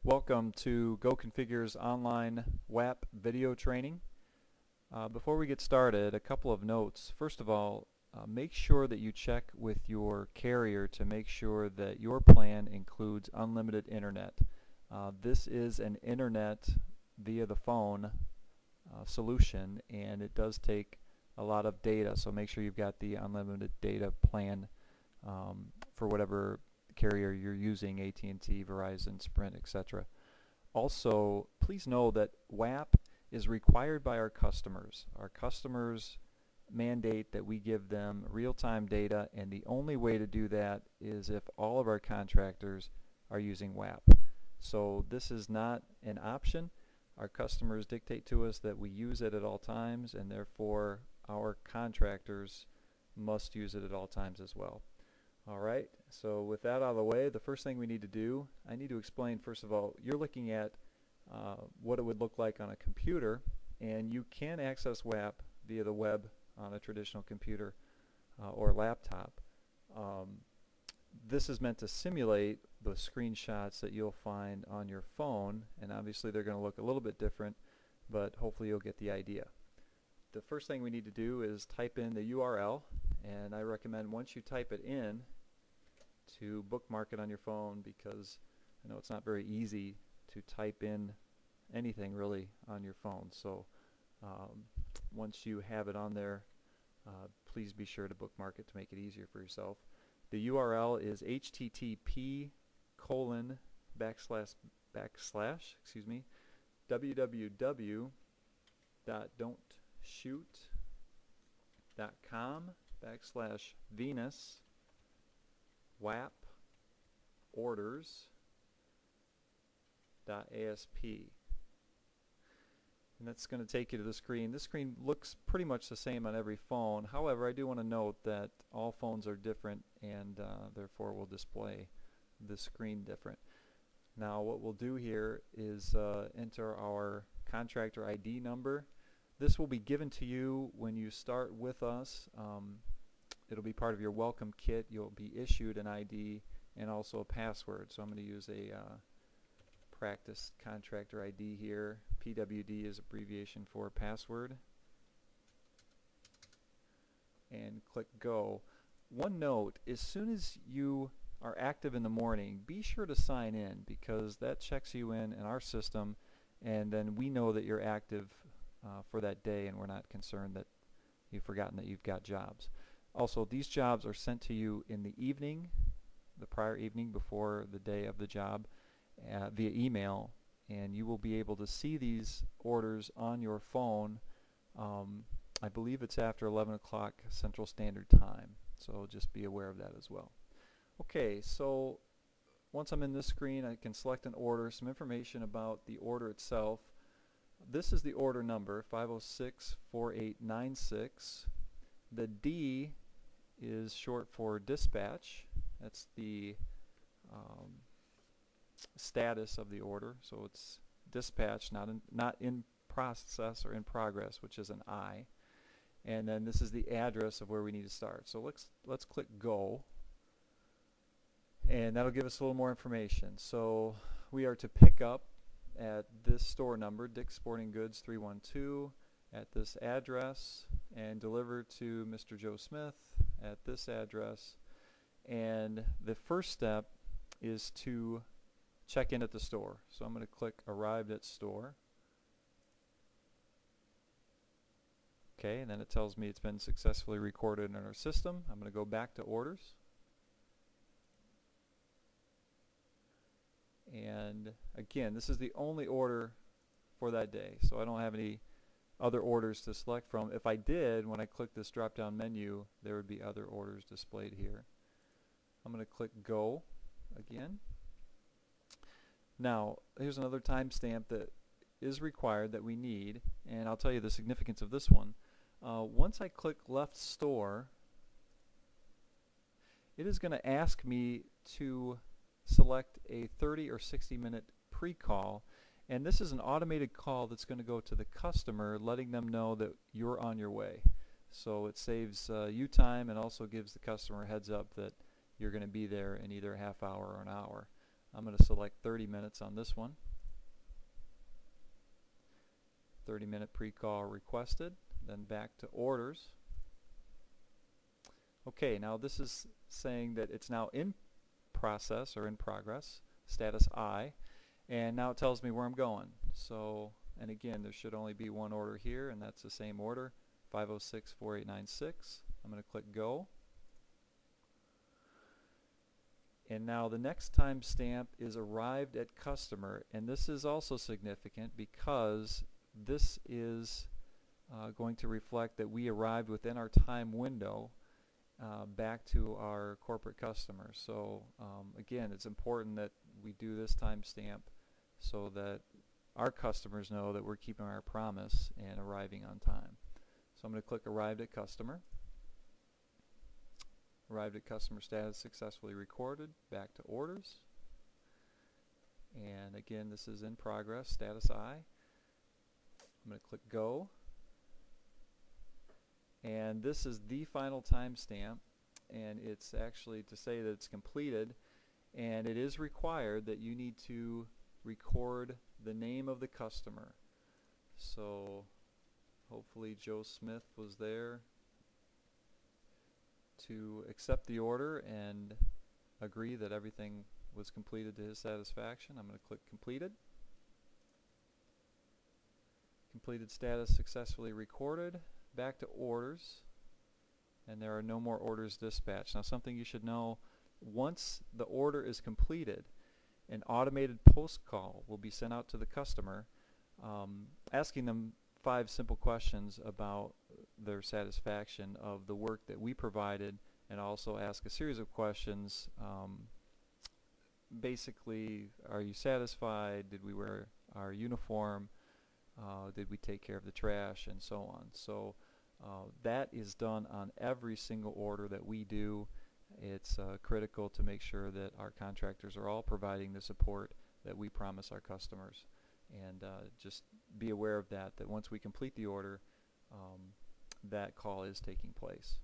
Welcome to Go Configure's online WAP video training. Before we get started, a couple of notes. First of all, make sure that you check with your carrier to make sure that your plan includes unlimited internet. This is an internet via the phone solution, and it does take a lot of data, so make sure you've got the unlimited data plan for whatever carrier you're using, AT&T, Verizon, Sprint, etc. Also, please know that WAP is required by our customers. Our customers mandate that we give them real-time data, and the only way to do that is if all of our contractors are using WAP. So this is not an option. Our customers dictate to us that we use it at all times, and therefore our contractors must use it at all times as well. Alright, so with that out of the way, the first thing we need to do, I need to explain first of all, you're looking at what it would look like on a computer, and you can access WAP via the web on a traditional computer or laptop. This is meant to simulate the screenshots that you'll find on your phone, and obviously they're going to look a little bit different, but hopefully you'll get the idea. The first thing we need to do is type in the URL, and I recommend once you type it in to bookmark it on your phone, because I know it's not very easy to type in anything really on your phone. So once you have it on there, please be sure to bookmark it to make it easier for yourself. The URL is http://www.don'tshoot.com/Venus WAP orders.asp, and that's going to take you to the screen. This screen looks pretty much the same on every phone. However, I do want to note that all phones are different, and therefore will display the screen different. Now what we'll do here is enter our contractor ID number. This will be given to you when you start with us. It'll be part of your welcome kit. You'll be issued an ID and also a password. So I'm going to use a practice contractor ID here. PWD is abbreviation for password. And click go. One note, as soon as you are active in the morning, be sure to sign in, because that checks you in our system, and then we know that you're active for that day, and we're not concerned that you've forgotten that you've got jobs. Also, these jobs are sent to you in the evening, the prior evening before the day of the job, via email, and you will be able to see these orders on your phone. I believe it's after 11 o'clock Central Standard Time, so just be aware of that as well. Okay, so once I'm in this screen, I can select an order, some information about the order itself. This is the order number, 5064896. The D is short for dispatch. That's the status of the order, so it's dispatch, not in process or in progress, which is an I. And then this is the address of where we need to start. So let's click go, and that'll give us a little more information. So we are to pick up at this store number, Dick's Sporting Goods 312, at this address, and deliver to Mr. Joe Smith at this address. And the first step is to check in at the store. So I'm going to click arrived at store. Okay, and then it tells me it's been successfully recorded in our system. I'm going to go back to orders. And again, this is the only order for that day, so I don't have any other orders to select from. If I did, when I click this drop down menu, there would be other orders displayed here. I'm going to click go again. Now here's another timestamp that is required, that we need, and I'll tell you the significance of this one. Once I click left store, it is going to ask me to select a 30 or 60 minute pre-call, and this is an automated call that's going to go to the customer, letting them know that you're on your way. So it saves you time, and also gives the customer a heads up that you're going to be there in either a half hour or an hour. I'm going to select 30 minutes on this one. 30-minute pre-call requested. Then back to orders. Okay, now this is saying that it's now in process or in progress, status I, and now it tells me where I'm going. So, and again, there should only be one order here, and that's the same order, 506-4896. I'm going to click go. And now the next timestamp is arrived at customer, and this is also significant because this is going to reflect that we arrived within our time window back to our corporate customers. So again, it's important that we do this timestamp so that our customers know that we're keeping our promise and arriving on time. So I'm going to click Arrived at Customer. Arrived at Customer status successfully recorded. Back to orders. And again, this is in progress, status I. I'm going to click Go. And this is the final timestamp, and it's actually to say that it's completed, and it is required that you need to record the name of the customer. So hopefully Joe Smith was there to accept the order and agree that everything was completed to his satisfaction. I'm going to click Completed. Completed status successfully recorded. Back to orders, and there are no more orders dispatched. Now, something you should know, once the order is completed, an automated post call will be sent out to the customer asking them 5 simple questions about their satisfaction of the work that we provided, and also ask a series of questions. Basically, are you satisfied? Did we wear our uniform? Did we take care of the trash, and so on. So that is done on every single order that we do. It's critical to make sure that our contractors are all providing the support that we promise our customers. And just be aware of that, that once we complete the order, that call is taking place.